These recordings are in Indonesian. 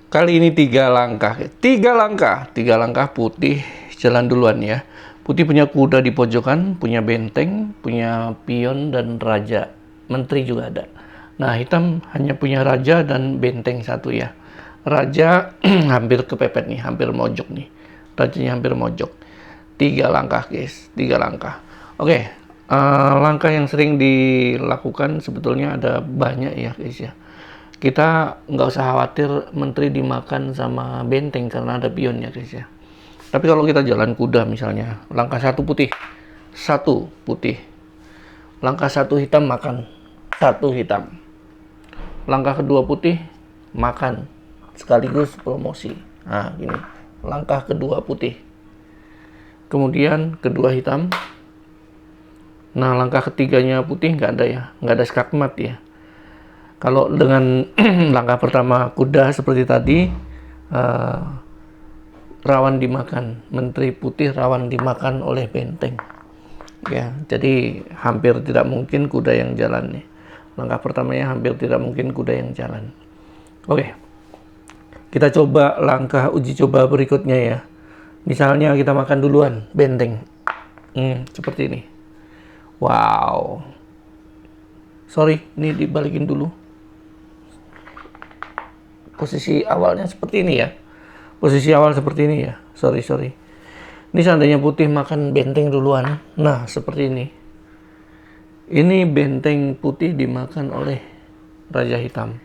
Kali ini tiga langkah putih jalan duluan ya. Putih punya kuda di pojokan, punya benteng, punya pion dan raja. Menteri juga ada. Nah, hitam hanya punya raja dan benteng satu ya. Raja hampir kepepet nih, hampir mojok nih. Rajanya hampir mojok. Tiga langkah guys, tiga langkah. Oke, langkah yang sering dilakukan sebetulnya ada banyak ya guys ya. Kita nggak usah khawatir menteri dimakan sama benteng karena ada pion ya guys ya. Tapi kalau kita jalan kuda misalnya, langkah satu putih, langkah satu hitam makan, satu hitam, langkah kedua putih makan, sekaligus promosi. Nah gini, langkah kedua putih, kemudian kedua hitam. Nah langkah ketiganya putih nggak ada ya, nggak ada skakmat ya. Kalau dengan langkah pertama kuda seperti tadi, rawan dimakan. Menteri putih rawan dimakan oleh benteng. Ya, jadi hampir tidak mungkin kuda yang jalan nih. Langkah pertamanya hampir tidak mungkin kuda yang jalan. Oke, kita coba langkah uji coba berikutnya ya. Misalnya kita makan duluan, benteng. Seperti ini. Wow. Sorry, ini dibalikin dulu. Posisi awalnya seperti ini ya. Posisi awal seperti ini ya. Sorry. Ini seandainya putih makan benteng duluan. Nah, seperti ini. Ini benteng putih dimakan oleh raja hitam.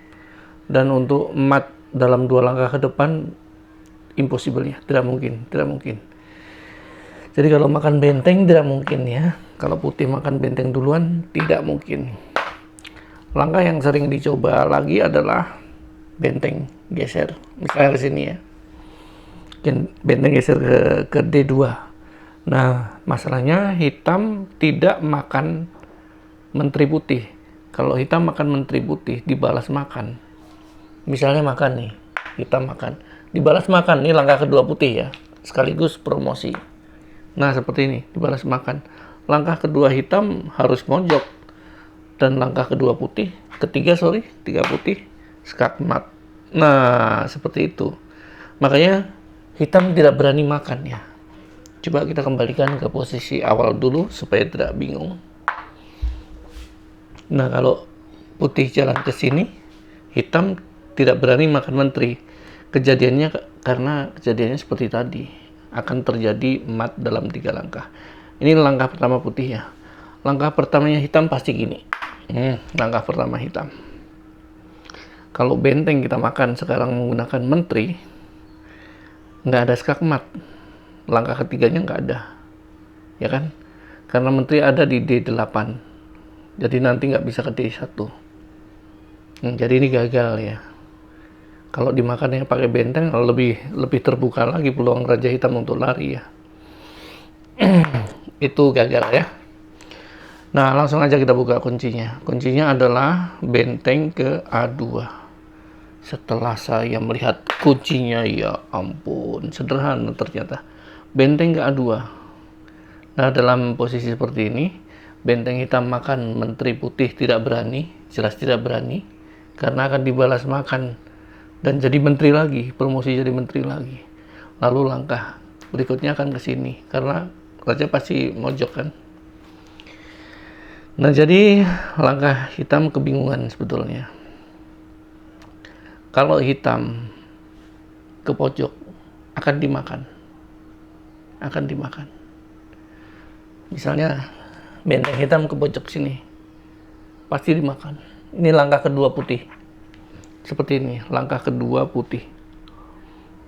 Dan untuk mat dalam dua langkah ke depan, impossible ya. Tidak mungkin. Jadi kalau makan benteng tidak mungkin ya. Kalau putih makan benteng duluan, tidak mungkin. Langkah yang sering dicoba lagi adalah benteng geser, misalnya ke sini ya. Benteng geser ke D2. Nah, masalahnya hitam tidak makan menteri putih. Kalau hitam makan menteri putih, dibalas makan. Misalnya makan nih, hitam makan, dibalas makan. Ini langkah kedua putih ya, sekaligus promosi. Nah, seperti ini, dibalas makan. Langkah kedua hitam harus mojok. Dan langkah kedua putih, tiga putih, skakmat. Nah, seperti itu. Makanya hitam tidak berani makan ya. Coba kita kembalikan ke posisi awal dulu supaya tidak bingung. Nah, kalau putih jalan ke sini, hitam tidak berani makan menteri. Karena kejadiannya seperti tadi. Akan terjadi mat dalam tiga langkah. Ini langkah pertama putih ya. Langkah pertamanya hitam pasti gini. Langkah pertama hitam. Kalau benteng kita makan sekarang menggunakan menteri, nggak ada skakmat. Langkah ketiganya nggak ada. Ya kan? Karena menteri ada di D8. Jadi nanti nggak bisa ke D1. Jadi ini gagal ya. Kalau dimakannya pakai benteng, lebih terbuka lagi peluang raja hitam untuk lari ya. Itu gagal ya. Nah, langsung aja kita buka kuncinya. Kuncinya adalah benteng ke A2. Setelah saya melihat kuncinya, ya ampun, sederhana ternyata. Benteng ke A2. Nah, dalam posisi seperti ini, benteng hitam makan, menteri putih tidak berani, jelas tidak berani, karena akan dibalas makan. Dan jadi menteri lagi, promosi jadi menteri lagi. Lalu langkah berikutnya akan ke sini, karena raja pasti mojok kan. Nah, jadi langkah hitam kebingungan sebetulnya. Kalau hitam ke pojok akan dimakan. Misalnya benteng hitam ke pojok sini, pasti dimakan. Ini langkah kedua putih. Seperti ini, langkah kedua putih.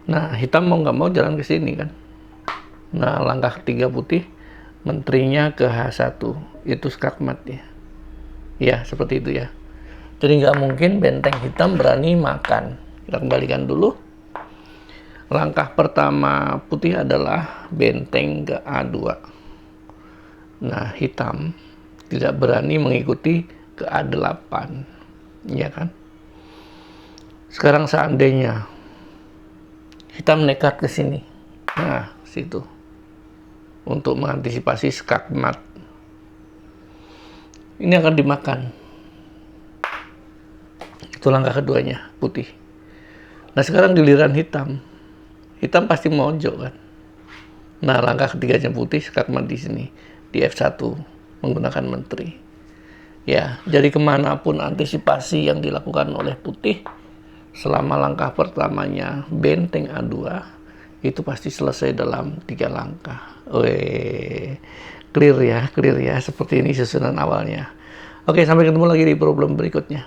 Nah, hitam mau nggak mau jalan ke sini kan. Nah, langkah ketiga putih, menterinya ke H1, itu skakmat ya. Ya, seperti itu ya. Jadi nggak mungkin benteng hitam berani makan. Kita kembalikan dulu. Langkah pertama putih adalah benteng ke A2. Nah, hitam tidak berani mengikuti ke A8. Ya kan? Sekarang seandainya hitam nekat ke sini. Nah, situ. Untuk mengantisipasi skakmat. Ini akan dimakan. Itu langkah keduanya, putih. Nah sekarang giliran hitam. Hitam pasti mojo kan. Nah langkah ketiganya putih skakmat di sini di F1 menggunakan menteri. Ya, jadi kemanapun antisipasi yang dilakukan oleh putih selama langkah pertamanya benteng A2 itu pasti selesai dalam 3 langkah. Weh, clear ya, seperti ini susunan awalnya. Oke, sampai ketemu lagi di problem berikutnya.